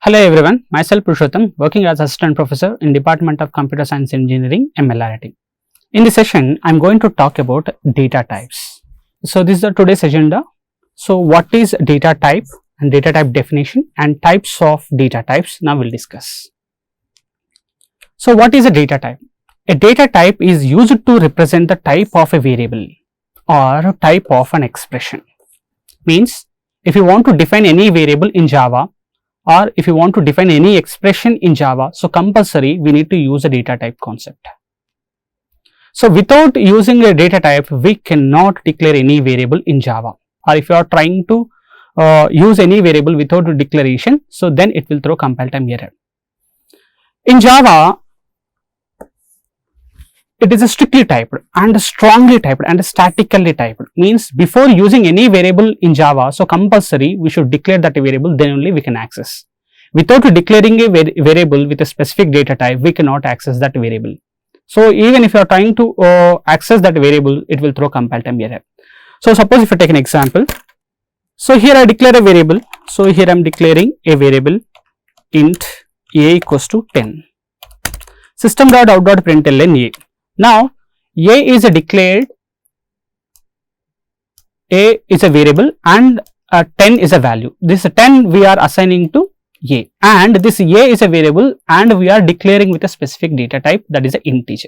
Hello everyone, myself Purushotham, working as Assistant Professor in Department of Computer Science Engineering, MLR. In this session, I am going to talk about data types. So this is the today's agenda. So what is data type and data type definition and types of data types, now we will discuss. So what is a data type? A data type is used to represent the type of a variable or type of an expression. Means if you want to define any variable in Java, or if you want to define any expression in Java, so compulsory we need to use a data type concept. So without using a data type, we cannot declare any variable in Java, or if you are trying to use any variable without a declaration, so then it will throw compile time error. In Java, it is a strictly typed and strongly typed and statically typed. Means before using any variable in Java, so compulsory we should declare that a variable, then only we can access. Without declaring a variable with a specific data type, we cannot access that variable. So even if you are trying to access that variable, it will throw compile time error. So suppose if you take an example, so here I declare a variable, so here I am declaring a variable int a equals to 10, system.out.println a. Now a is a declared, a is a variable and 10 is a value. This 10 we are assigning to a, and this a is a variable and we are declaring with a specific data type, that is an integer.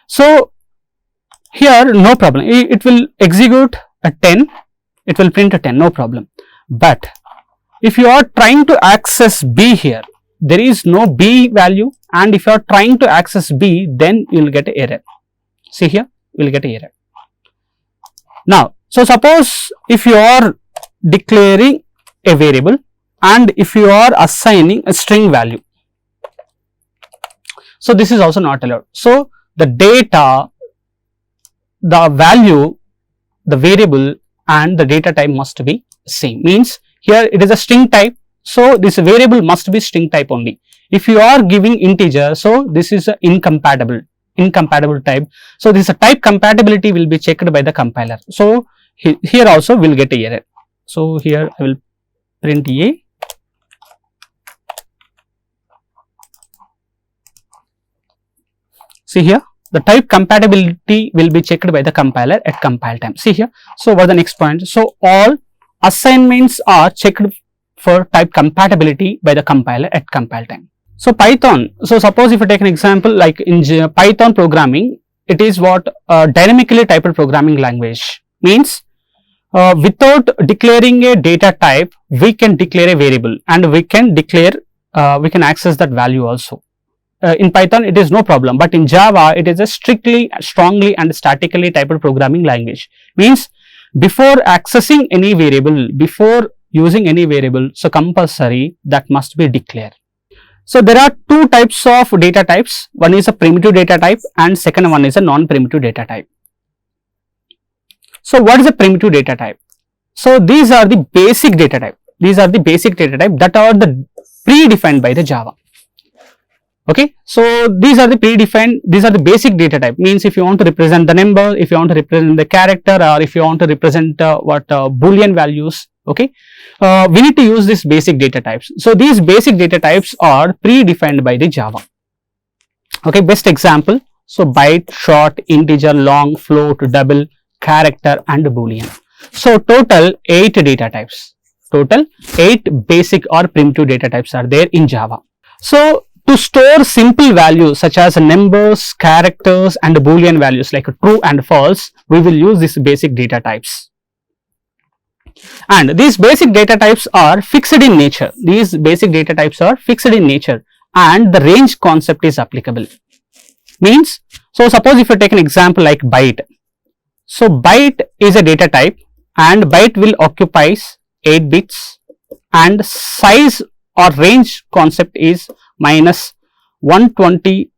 So here no problem, it will execute a 10, it will print a 10, no problem. But if you are trying to access b here, there is no b value, and if you are trying to access b, then you will get an error. See here, you will get an error. Now, so suppose if you are declaring a variable and if you are assigning a string value, so this is also not allowed. So the data, the value, the variable and the data type must be same. Means here it is a string type, so this variable must be string type only. If you are giving integer, so this is a incompatible type. So this type compatibility will be checked by the compiler. So here also will get a error. So here I will print a. See here, the type compatibility will be checked by the compiler at compile time. See here. So what the next point? So all assignments are checked for type compatibility by the compiler at compile time. So Python, so suppose if you take an example like in Python programming, it is what dynamically typed programming language. Means without declaring a data type, we can declare a variable and we can declare, we can access that value also. In Python it is no problem, but in Java it is a strictly, strongly and statically typed programming language. Means before accessing any variable, before using any variable, so compulsory that must be declared. So there are two types of data types, one is a primitive data type and second one is a non-primitive data type. So what is a primitive data type? So these are the basic data type, that are the predefined by the Java. Okay, so these are the predefined, these are the basic data type. Means if you want to represent the number, if you want to represent the character, or if you want to represent Boolean values, okay, we need to use these basic data types. So these basic data types are predefined by the Java. Okay, best example, so byte, short, integer, long, float, double, character and Boolean. So total 8 data types, total 8 basic or primitive data types are there in Java. So to store simple values such as numbers, characters and Boolean values like true and false, we will use these basic data types. And these basic data types are fixed in nature. These basic data types are fixed in nature and the range concept is applicable. Means, so suppose if you take an example like byte. So byte is a data type and byte will occupies 8 bits and size or range concept is minus 128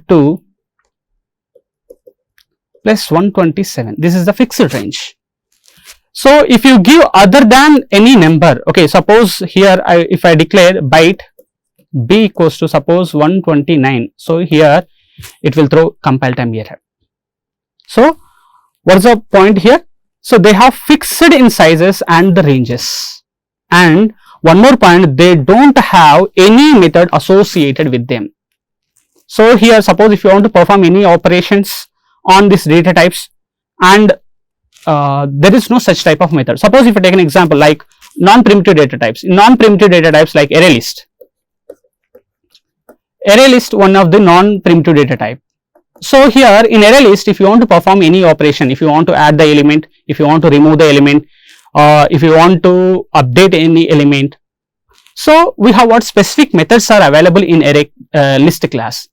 to plus 127. This is the fixed range. So if you give other than any number, okay, suppose here if I declare byte b equals to suppose 129, so here it will throw compile time error. So what is the point here? So they have fixed in sizes and the ranges, and one more point, they don't have any method associated with them. So here suppose if you want to perform any operations on these data types and there is no such type of method. Suppose if you take an example like non-primitive data types. In non-primitive data types like array list. Array list, one of the non-primitive data type. So here in array list, if you want to perform any operation, if you want to add the element, if you want to remove the element, if you want to update any element, so we have what specific methods are available in array list class.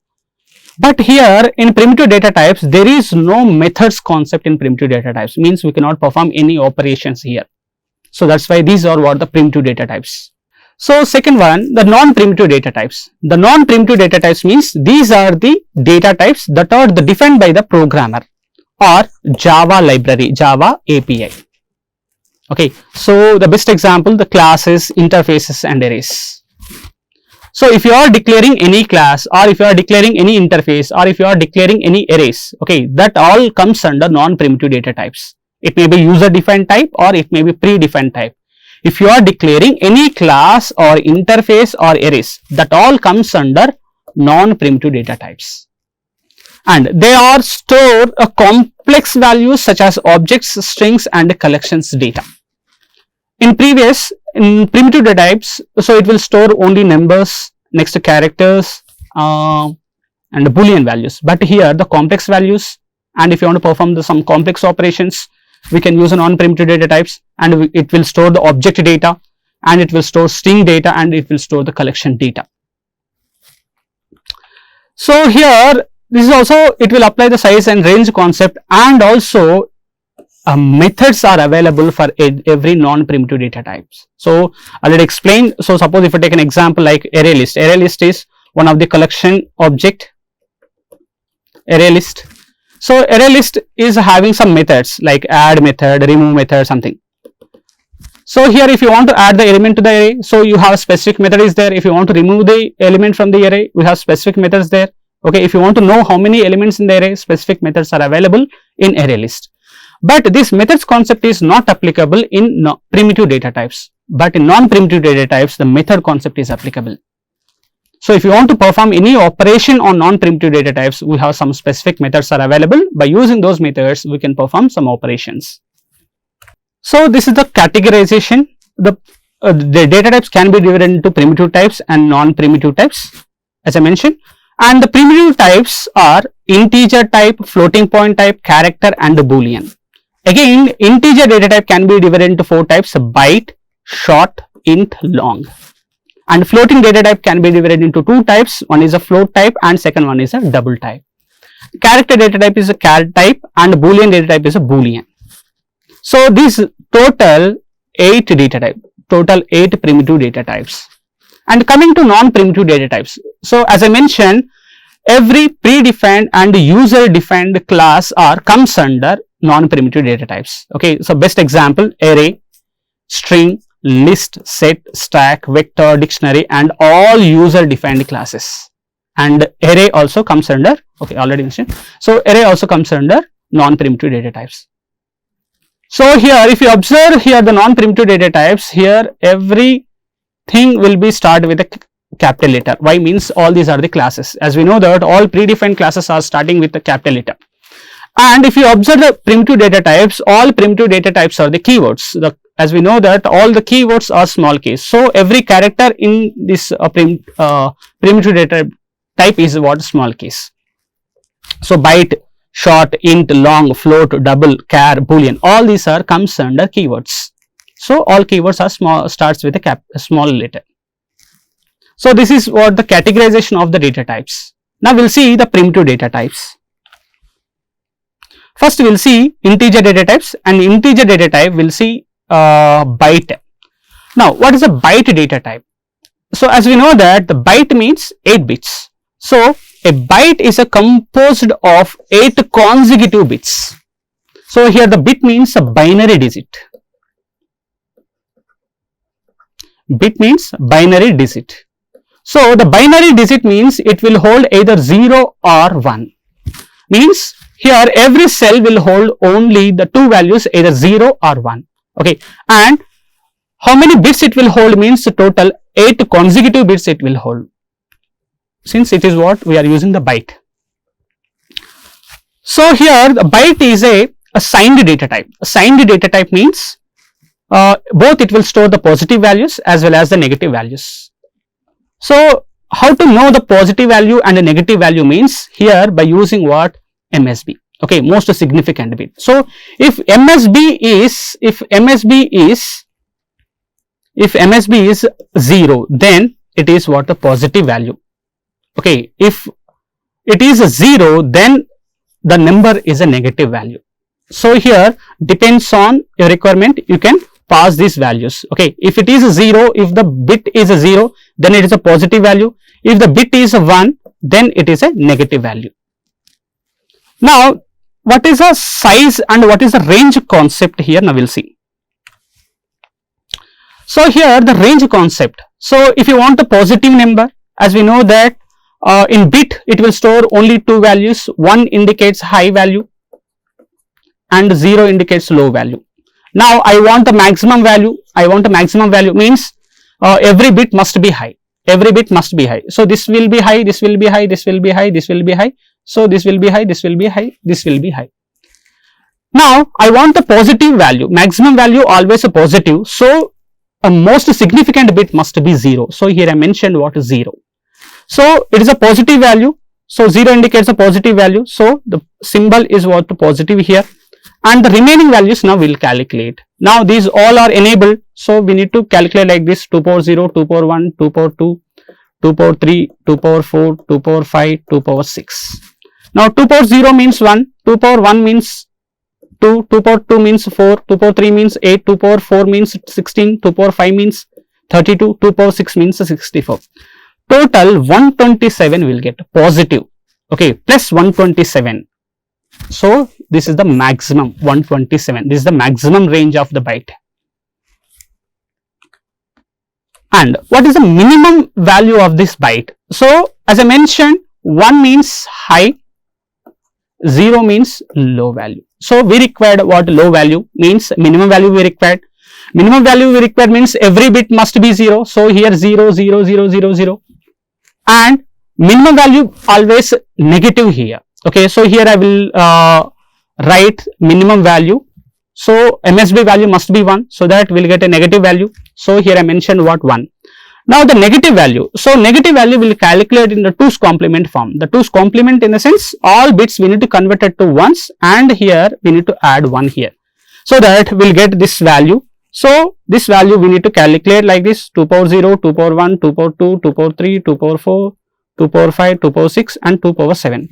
But here in primitive data types, there is no methods concept in primitive data types, means we cannot perform any operations here. So that's why these are what the primitive data types. So second one, the non-primitive data types. The non-primitive data types means these are the data types that are defined by the programmer or Java library, Java API. Okay, so the best example, the classes, interfaces and arrays. So if you are declaring any class or if you are declaring any interface or if you are declaring any arrays, okay, that all comes under non-primitive data types. It may be user defined type or it may be predefined type. If you are declaring any class or interface or arrays, that all comes under non-primitive data types. And they are stored a complex values such as objects, strings and collections data. In primitive data types, so it will store only numbers, next to characters and boolean values. But here the complex values, and if you want to perform some complex operations, we can use a non-primitive data types, and it will store the object data, and it will store string data, and it will store the collection data. So here this is also, it will apply the size and range concept, and also methods are available for every non-primitive data types. So I will explain. So suppose if you take an example like array list. Array list is one of the collection object. Array list. So array list is having some methods like add method, remove method, something. So here if you want to add the element to the array, so you have a specific method is there. If you want to remove the element from the array, we have specific methods there. Okay, if you want to know how many elements in the array, specific methods are available in array list. But this methods concept is not applicable in primitive data types. But in non-primitive data types, the method concept is applicable. So if you want to perform any operation on non-primitive data types, we have some specific methods are available. By using those methods, we can perform some operations. So this is the categorization. The data types can be divided into primitive types and non-primitive types, as I mentioned. And the primitive types are integer type, floating point type, character and boolean. Again, integer data type can be divided into 4 types: byte, short, int, long. And floating data type can be divided into 2 types. One is a float type and second one is a double type. Character data type is a char type and boolean data type is a boolean. So these total 8 data type, total 8 primitive data types. And coming to non-primitive data types. So as I mentioned, every predefined and user defined class comes under non-primitive data types. Okay, so best example, array, string, list, set, stack, vector, dictionary and all user defined classes. And array also comes under, okay, already mentioned. So array also comes under non-primitive data types. So here if you observe here the non-primitive data types, here everything will be started with a capital letter. Why? Means all these are the classes. As we know that all predefined classes are starting with a capital letter. And if you observe the primitive data types, all primitive data types are the keywords. As we know that all the keywords are small case. So every character in this primitive data type is what? Small case. So byte, short, int, long, float, double, char, boolean, all these comes under keywords. So all keywords are small, starts with a small letter. So this is what the categorization of the data types. Now we will see the primitive data types. First we will see integer data types, and integer data type we will see byte. Now what is a byte data type? So as we know that the byte means 8 bits. So a byte is composed of 8 consecutive bits. So here the bit means a binary digit. Bit means binary digit. So the binary digit means it will hold either 0 or 1. Means here every cell will hold only the 2 values, either 0 or 1. Okay, and How many bits it will hold means total 8 consecutive bits it will hold, since it is what we are using the byte. So here the byte is a signed data type. A signed data type means both it will store the positive values as well as the negative values. So how to know the positive value and the negative value means here by using what? MSB. Okay, most significant bit. So if MSB is 0, then it is what? The positive value. Okay, if it is 0, then the number is a negative value. So here depends on your requirement, you can pass these values. Okay, if it is 0, if the bit is 0, then it is a positive value. If the bit is 1, then it is a negative value. Now what is a size and what is the range concept here? Now we will see. So here the range concept. So if you want a positive number, as we know that in bit it will store only 2 values. 1 indicates high value and 0 indicates low value. Now I want the maximum value. I want a maximum value means every bit must be high. Every bit must be high. So this will be high, this will be high, this will be high, this will be high. So this will be high, this will be high, this will be high. Now I want the positive value. Maximum value always a positive. So a most significant bit must be 0. So here I mentioned what is 0. So it is a positive value. So 0 indicates a positive value. So the symbol is what? Positive here. And the remaining values now we will calculate. Now these all are enabled. So we need to calculate like this: 2 power 0, 2 power 1, 2 power 2, 2 power 3, 2 power 4, 2 power 5, 2 power 6. Now 2 power 0 means 1, 2 power 1 means 2, 2 power 2 means 4, 2 power 3 means 8, 2 power 4 means 16, 2 power 5 means 32, 2 power 6 means 64. Total 127 will get positive. Okay, plus 127. So this is the maximum 127. This is the maximum range of the byte. And what is the minimum value of this byte? So as I mentioned, 1 means high, 0 means low value. So we required what? Low value means minimum value we required. Minimum value we required means every bit must be 0. So here 0, 0, 0, 0, 0. And minimum value always negative here. Okay, so here I will write minimum value. So MSB value must be 1, so that we will get a negative value. So here I mentioned what? 1. Now the negative value. So negative value will calculate in the 2's complement form. The 2's complement in the sense all bits we need to convert it to ones, and here we need to add 1 here. So that we will get this value. So this value we need to calculate like this: 2 power 0, 2 power 1, 2 power 2, 2 power 3, 2 power 4, 2 power 5, 2 power 6 and 2 power 7.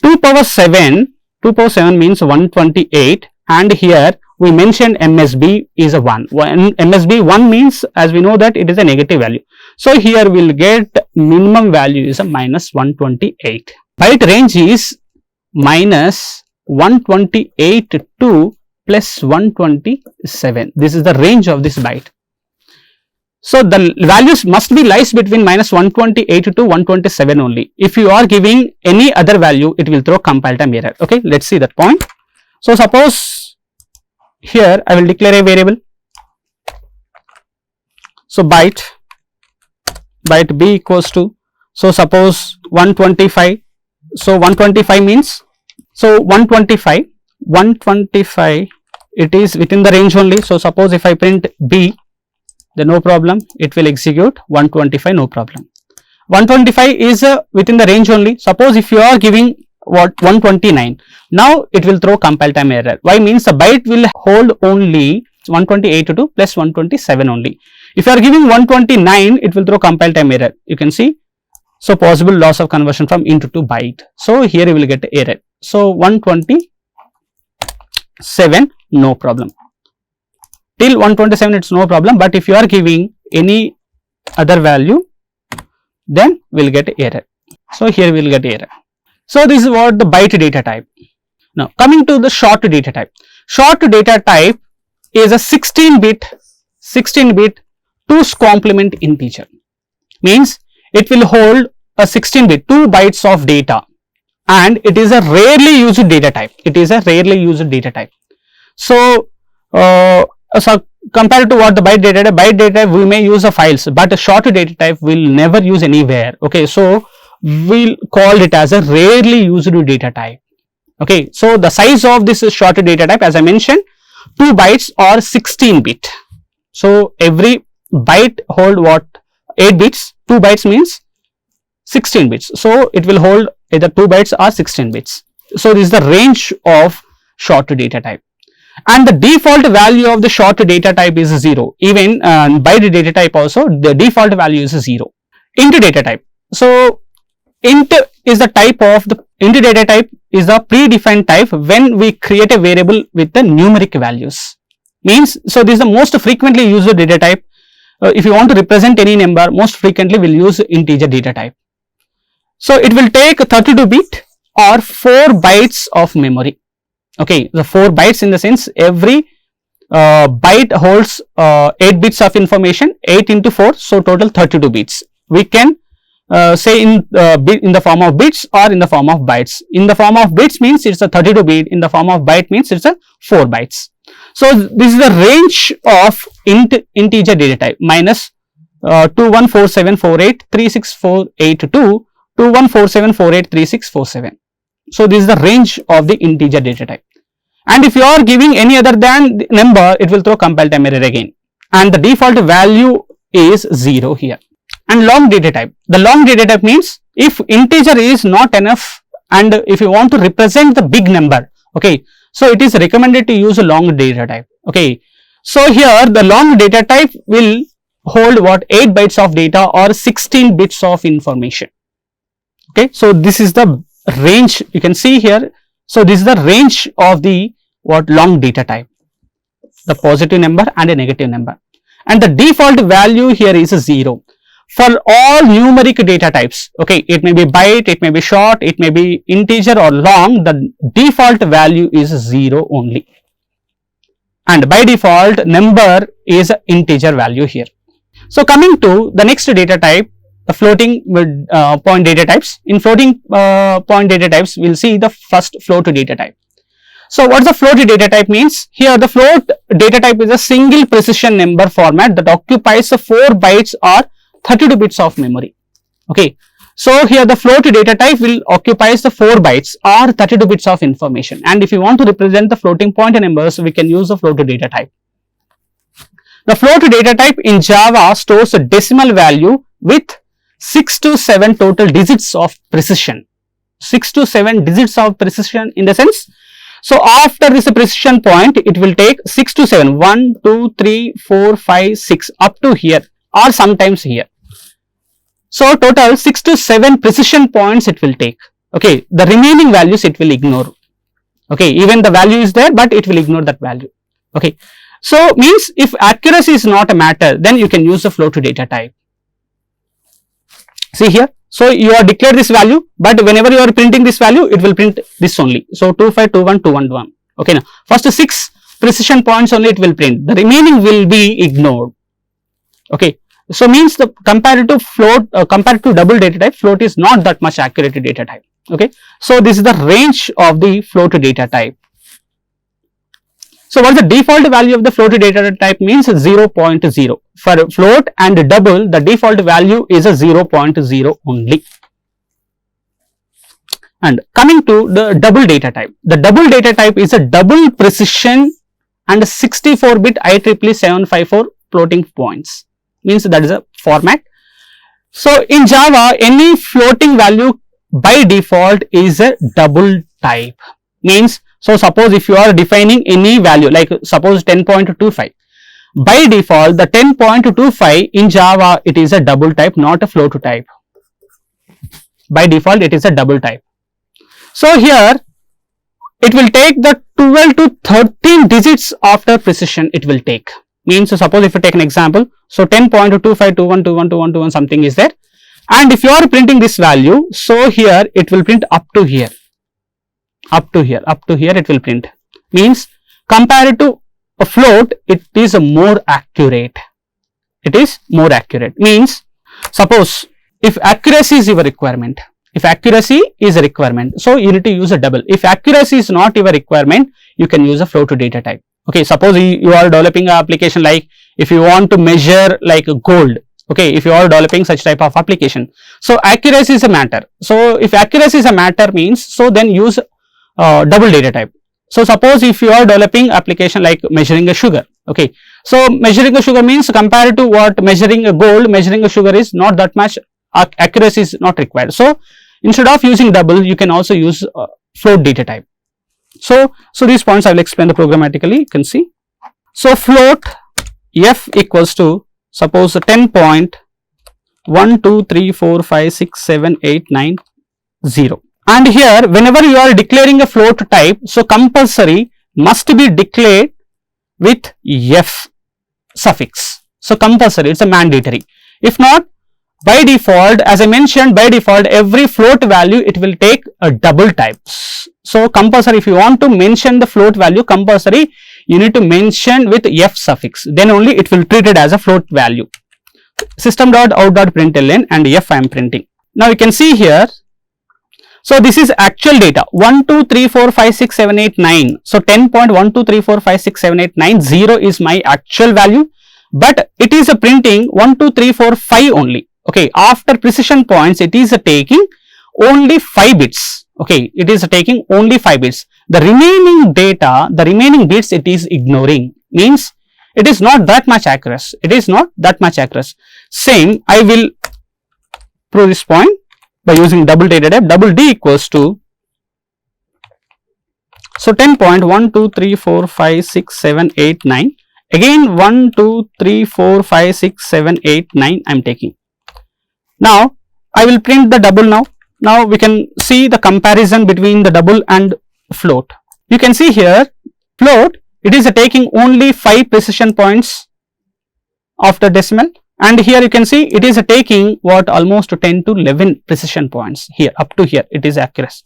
2 power 7 means 128, and here we mentioned MSB is a 1. MSB 1 means, as we know that it is a negative value. So here we will get minimum value is a minus 128. Byte range is minus 128 to plus 127. This is the range of this byte. So the values must be lies between minus 128 to 127 only. If you are giving any other value, it will throw compile time error. Okay, let's see that point. So suppose here I will declare a variable. So byte b equals to, so suppose 125. So 125 means, so 125 it is within the range only. So suppose if I print b, then no problem, it will execute 125, no problem. 125 is within the range only. Suppose if you are giving what 129, now it will throw compile time error. Why? Means the byte will hold only 128 to plus 127 only. If you are giving 129, it will throw compile time error. You can see. So possible loss of conversion from int to byte. So here you will get error. So 127, no problem. Till 127 it's no problem, but if you are giving any other value, then we will get error. So here we will get error. So this is what the byte data type. Now coming to the short data type. Short data type is a 16-bit 2's complement integer. Means it will hold a 16-bit 2 bytes of data, and it is a rarely used data type. It is a rarely used data type. So compared to what the byte data type we may use the files, but a short data type will never use anywhere. Okay, so we'll call it as a rarely used data type. Okay, so the size of this short data type, as I mentioned, 2 bytes or 16 bit. So every byte hold what, 8 bits, 2 bytes means 16 bits. So it will hold either 2 bytes or 16 bits. So this is the range of short data type. And the default value of the short data type is 0. Even byte data type also, the default value is 0. Int data type. So int is the type of the int data type is a predefined type when we create a variable with the numeric values. Means, so this is the most frequently used data type. If you want to represent any number, most frequently we'll use integer data type. So it will take 32 bit or 4 bytes of memory. Okay, the 4 bytes in the sense every byte holds 8 bits of information, 8 into 4, so total 32 bits. We can say in the form of bits or in the form of bytes. In the form of bits means it's a 32 bit, in the form of byte means it's a 4 bytes. So this is the range of integer data type minus 2147483648 2147483647. So this is the range of the integer data type. And if you are giving any other than the number, it will throw compile time error again. And the default value is 0 here. And long data type. The long data type means if integer is not enough and if you want to represent the big number, okay, so it is recommended to use a long data type. Okay, so here the long data type will hold what, 8 bytes of data or 16 bits of information. Okay, so this is the range you can see here. So this is the range of the what, long data type, the positive number and a negative number, and the default value here is 0 for all numeric data types. Okay, it may be byte, it may be short, it may be integer or long, the default value is 0 only, and by default number is integer value here. So coming to the next data type, the floating point data types. In floating point data types, we will see the first float data type. So what the float data type means? Here the float data type is a single precision number format that occupies 4 bytes or 32 bits of memory. Okay, so here the float data type will occupies the 4 bytes or 32 bits of information, and if you want to represent the floating point numbers, we can use the float data type. The float data type in Java stores a decimal value with 6 to 7 total digits of precision. 6 to 7 digits of precision in the sense, so after this precision point, it will take 6 to 7, 1, 2, 3, 4, 5, 6 up to here or sometimes here. So total 6 to 7 precision points it will take. Okay, the remaining values it will ignore. Okay, even the value is there, but it will ignore that value. Okay, so means if accuracy is not a matter, then you can use the float data type. See here, so you are declared this value, but whenever you are printing this value, it will print this only. So 252121. Okay, now first 6 precision points only it will print, the remaining will be ignored. Okay, so means the compared to float, compared to double data type, float is not that much accurate data type. Okay, so this is the range of the float data type. So what is the default value of the float data type means? 0.0. For float and double, the default value is a 0.0 only. And coming to the double data type, the double data type is a double precision and 64-bit IEEE 754 floating points, means that is a format. So in Java, any floating value by default is a double type, means, so suppose if you are defining any value like suppose 10.25, by default the 10.25 in Java it is a double type, not a float type. By default it is a double type. So here it will take the 12 to 13 digits after precision it will take, means, so suppose if you take an example, so 10.2521212121 something is there, and if you are printing this value, so here it will print up to here. Up to here it will print, means compared to a float it is more accurate. It is more accurate, means suppose if accuracy is your requirement, if accuracy is a requirement, so you need to use a double. If accuracy is not your requirement, you can use a float data type. Okay, suppose you are developing an application like if you want to measure like gold. Okay, if you are developing such type of application, so accuracy is a matter. So if accuracy is a matter means, so then use double data type. So suppose if you are developing application like measuring a sugar. Okay, so measuring a sugar means compared to what measuring a gold, measuring a sugar is not that much accuracy is not required. So instead of using double, you can also use float data type. So these points I will explain the programmatically. You can see. So float f equals to suppose 10.1234567890, and here whenever you are declaring a float type, so compulsory must be declared with f suffix. So compulsory, it's a mandatory. If not, by default, as I mentioned, by default every float value it will take a double types. So compulsory, if you want to mention the float value, compulsory you need to mention with f suffix, then only it will treat it as a float value. System.out.println and f I am printing. Now you can see here, so this is actual data 123456789. So 10.123456789 is my actual value, but it is a printing 12345 only. Okay, after precision points it is taking only 5 bits. Okay, it is taking only 5 bits. The remaining data, the remaining bits it is ignoring, means it is not that much accurate. It is not that much accurate. Same, I will prove this point by using double data type. Double D equals to, so 10.123456789, again 123456789 I am taking. Now I will print the double now. Now we can see the comparison between the double and float. You can see here float, it is taking only 5 precision points after decimal, and here you can see it is taking what almost 10 to 11 precision points here, up to here it is accurate.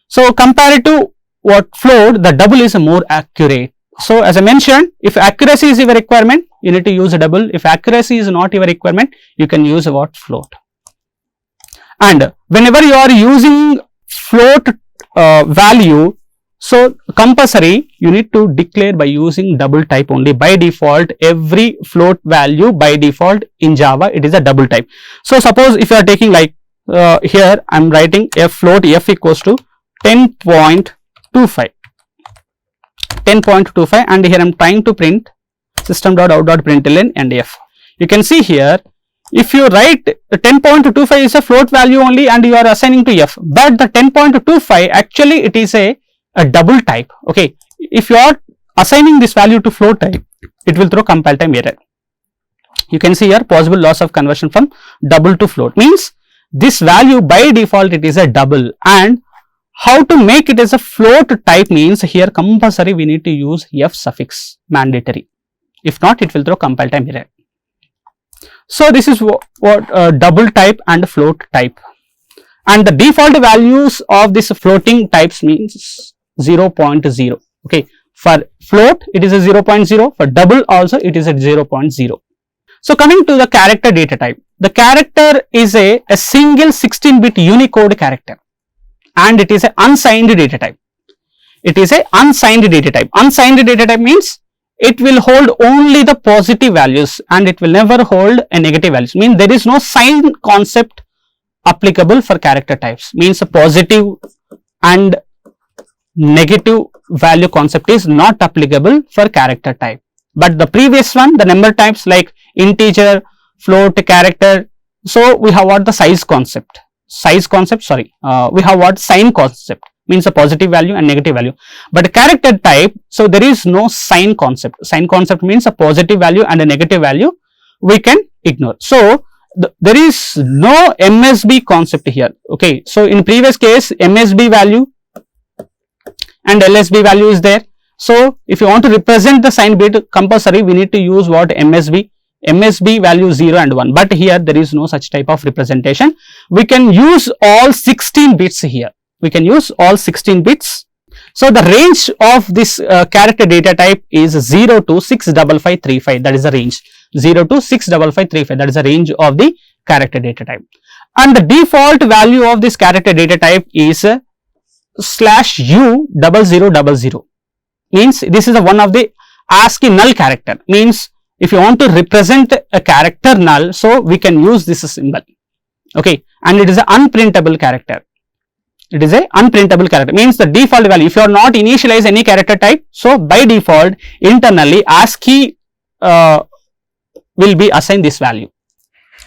So compared to what float, the double is more accurate. So as I mentioned, if accuracy is your requirement, you need to use a double. If accuracy is not your requirement, you can use what float. And whenever you are using float value, so compulsory you need to declare by using double type only. By default every float value by default in Java it is a double type. So suppose if you are taking like here I am writing f float f equals to 10.25 and here I am trying to print system.out.println and f. You can see here, if you write 10.25 is a float value only and you are assigning to f, but the 10.25 actually it is a double type. Okay, if you are assigning this value to float type, it will throw compile time error. You can see here possible loss of conversion from double to float, means this value by default it is a double, and how to make it as a float type means here compulsory we need to use f suffix, mandatory. If not, it will throw compile time error. So this is what double type and float type, and the default values of this floating types means 0.0. Okay, for float it is a 0.0, for double also it is at 0.0. So coming to the character data type, the character is a single 16-bit Unicode character, and it is an unsigned data type. It is a unsigned data type. Unsigned data type means it will hold only the positive values and it will never hold a negative values. Means there is no sign concept applicable for character types. Means a positive and negative value concept is not applicable for character type. But the previous one, the number types like integer, float, character. So we have what the size concept. We have what sign concept, means a positive value and negative value. But character type, so there is no sign concept. Sign concept means a positive value and a negative value we can ignore. So there is no MSB concept here. Okay, so in previous case MSB value and LSB value is there. So if you want to represent the sign bit compulsory, we need to use what MSB value 0 and 1, but here there is no such type of representation. We can use all 16 bits here. We can use all 16 bits. So the range of this character data type is 0 to 65535. That is the range. 0 to 65535. That is the range of the character data type. And the default value of this character data type is /U0000. means this is one of the ASCII null character, means if you want to represent a character null, so we can use this symbol, okay, and it is an unprintable character. It is a unprintable character, means the default value, if you are not initialize any character type, so by default internally ASCII will be assigned this value.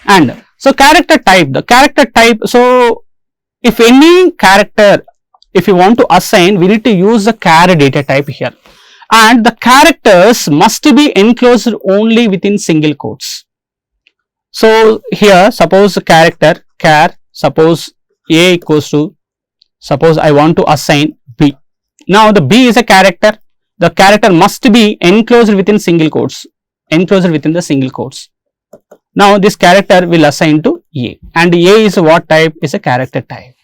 And so character type, the character type, so if any character, if you want to assign, we need to use the char data type here, and the characters must be enclosed only within single quotes. So here suppose character char, suppose A equals to, suppose I want to assign B. Now the B is a character, the character must be enclosed within single quotes, enclosed within the single quotes. Now this character will assign to A, and A is what type? Is a character type.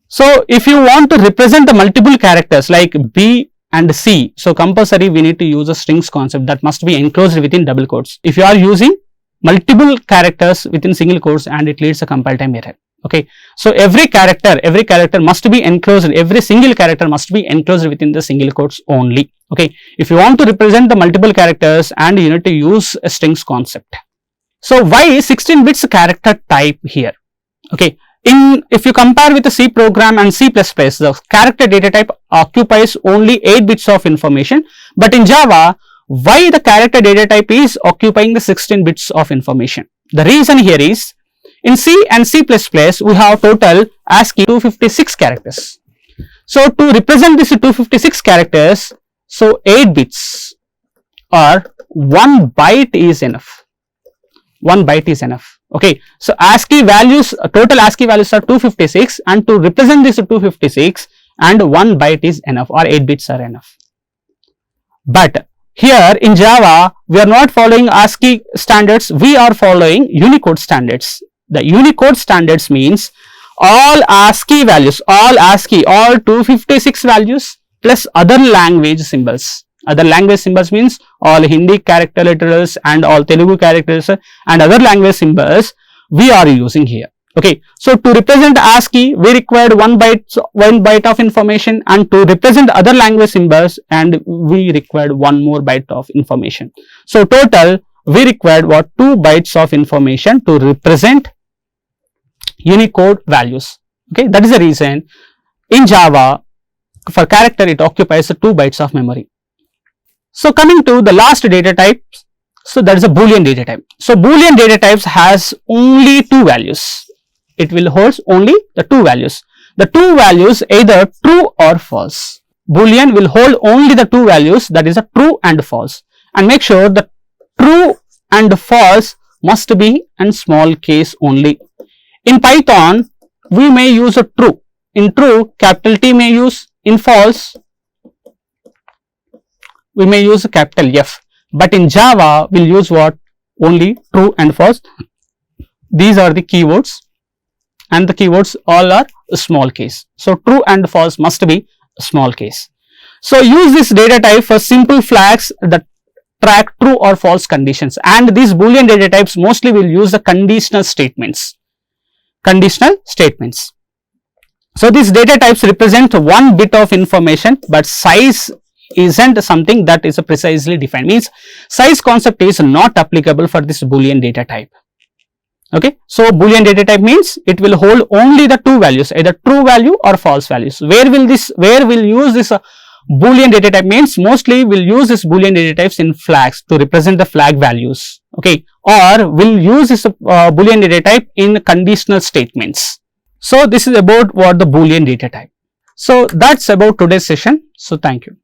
So if you want to represent the multiple characters like B and C, so compulsory we need to use a strings concept that must be enclosed within double quotes. If you are using multiple characters within single quotes, and it leads a compile time error. Okay, so every character must be enclosed, every single character must be enclosed within the single quotes only. Okay, if you want to represent the multiple characters, and you need to use a strings concept. So why 16 bits character type here? Okay, if you compare with the C program and C++, the character data type occupies only 8 bits of information, but in Java, why the character data type is occupying the 16 bits of information? The reason here is, in C and C++, we have total ASCII 256 characters. So to represent this 256 characters, so 8 bits or 1 byte is enough. 1 byte is enough. Okay, so ASCII values, total ASCII values are 256, and to represent this 256, and 1 byte is enough, or 8 bits are enough. But here in Java, we are not following ASCII standards, we are following Unicode standards. The Unicode standards means all ASCII values, all 256 values plus other language symbols. Other language symbols means all Hindi character literals and all Telugu characters and other language symbols we are using here. Okay, so to represent ASCII, we required 1 byte of information, and to represent other language symbols, and we required 1 more byte of information. So total we required 2 bytes of information to represent Unicode values. Okay, that is the reason in Java for character it occupies 2 bytes of memory. So coming to the last data type, so that is a Boolean data type. So Boolean data types has only 2 values. It will hold only the 2 values. The 2 values either true or false. Boolean will hold only the 2 values, that is a true and false. And make sure the true and false must be in small case only. In Python, we may use a true. In true, capital T may use. In false, we may use a capital F. But in Java, we'll use what? Only true and false. These are the keywords, and the keywords all are small case. So true and false must be small case. So use this data type for simple flags that track true or false conditions, and these Boolean data types mostly will use the conditional statements. Conditional statements. So these data types represent 1 bit of information, but size isn't something that is precisely defined. Means size concept is not applicable for this Boolean data type. Okay, so Boolean data type means it will hold only the 2 values, either true value or false values. Where will use this Boolean data type means mostly we'll use this Boolean data types in flags to represent the flag values. Okay, or we'll use this Boolean data type in conditional statements. So this is about what the Boolean data type. So that's about today's session. So thank you.